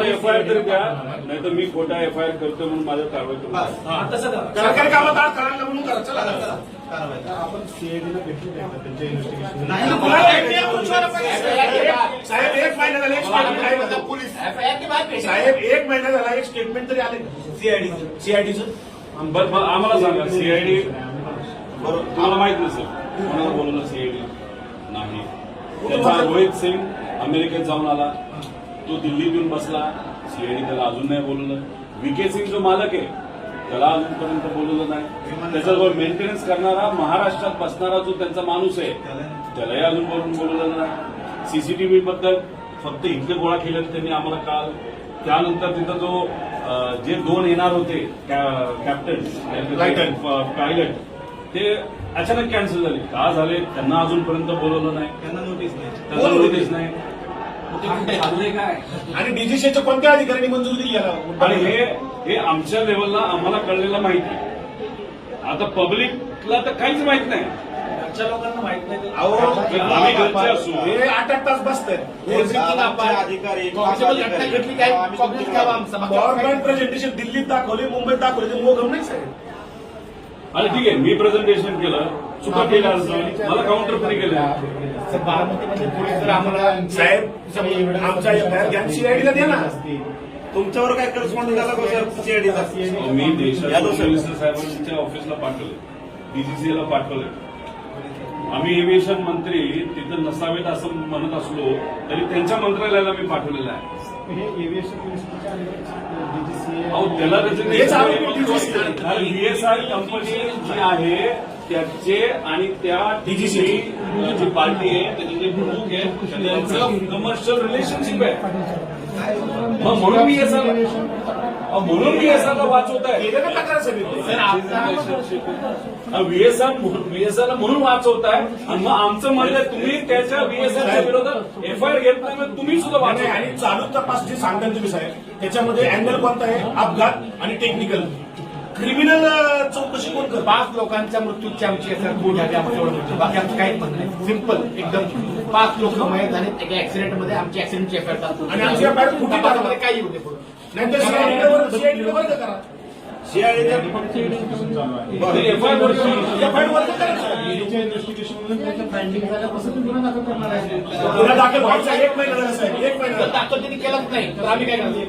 FIR तरी द्या, नाही तर मी खोटा एफआयआर करतो म्हणून माझ्या कारवाई करू. तसं करा. सरकारी कामात आड करायला म्हणून करा. चला आपण सीआयडीला भेटू त्यांच्या इन्व्हेस्टिगेशन नाही, कुणाला भेटली आपण शोधा पाहिजे. साहेब 1 महिना झाला एक स्टेटमेंट पोलीस साहेब 1 महिना झाला एक स्टेटमेंट तरी आले सीआयडीचं. बरं आम्हाला सांगा, सीआयडी तुम्हाला माहित नसेल कोणाला बोलवलं सीआयडी नाही. त्याचा रोहित सिंग अमेरिकेत जाऊन आला, तो दिल्लीत येऊन बसला, सीआयडी त्याला अजून नाही बोलवलं. व्हीके सिंग जो मालक आहे त्याला अजूनपर्यंत बोलवलं नाही. त्याचा जो मेंटेनन्स करणारा महाराष्ट्रात बसणारा जो त्यांचा माणूस आहे त्यालाही अजून बोलवलं नाही. सीसीटीव्ही बद्दल फक्त इतके गोळा केले त्यांनी आम्हाला काल. त्यानंतर तिथं जो जे 2 येणार होते कॅप्टन पायलट ते अचानक कॅन्सल झाले. का झाले त्यांना अजूनपर्यंत बोलवलं नाही, त्यांना नोटीस नाही. आणि डीजीसीच्या कोणत्या अधिकाऱ्यांनी मंजुरी दिली याला? आणि हे आमच्या लेवलला आम्हाला कळलेलं माहिती. आता पब्लिकला तर काहीच माहित नाही. आमच्या लोकांना माहित नाही. आम्ही घरचे असू, हे 8 तास बसतात. गव्हर्नमेंट प्रेझेंटेशन दिल्लीत दाखवले, मुंबईत दाखवले, ते मोगम नाही साहेब. आणि ठीक आहे मी प्रेझेंटेशन केलं, चुका केल्या मला काउंटर फ्री केलं. बारामतीमध्ये पोलीस जर आम्हाला साहेब आमच्या सीआयडीला द्या ना. तुमच्यावर काय करस्पॉन्डिंग झाला का सीआयडीचा? मी देशाच्या मिनिस्टर साहेबांच्या ऑफिसला पाठवले, डीजीसीला पाठवले. आम्ही एव्हिएशन मंत्री तिथं नसावेत असं म्हणत असलो तरी त्यांच्या मंत्रालयाला मी पाठवलेलं आहे. त्याला व्हीएसआर कंपनी जी आहे त्याचे आणि त्या डीजीसी जी पार्टी आहे त्याचे जे प्रमुख आहे त्यांचं कमर्शियल रिलेशनशिप आहे. मग म्हणून व्हीएसआरला वाचवत आहे. व्हीएसआरला म्हणून वाचवत आहे. आणि मग आमचं म्हणणं तुम्ही त्याच्या व्हीएसआरच्या विरोधात एफआयआर घेत नाही, मग तुम्ही सुद्धा वाचवताय. आणि चालू तपास जे सांगताय तुम्ही साहेब त्याच्यामध्ये अँगल कोणता आहे? अपघात आणि टेक्निकल. क्रिमिनल चौकशी कोण करतं? 5 लोकांच्या मृत्यूची आमची बाकी आमचं काहीच म्हणणं नाही. सिंपल एकदम 5 लोक मयत झाले एका ऍक्सिडेंटमध्ये. आमची ऍक्सिडेंटची एफआयआर टाकतो आणि आमची एफआयआर कुठे तपासामध्ये काही येऊ दे. नाही तर सीआयडीला वर्ग करा. गुन्हा दाखल व्हायचा 1 महिना झाला साहेब, 1 महिना दाखल त्यांनी केलाच नाही तर आम्ही काय करतो?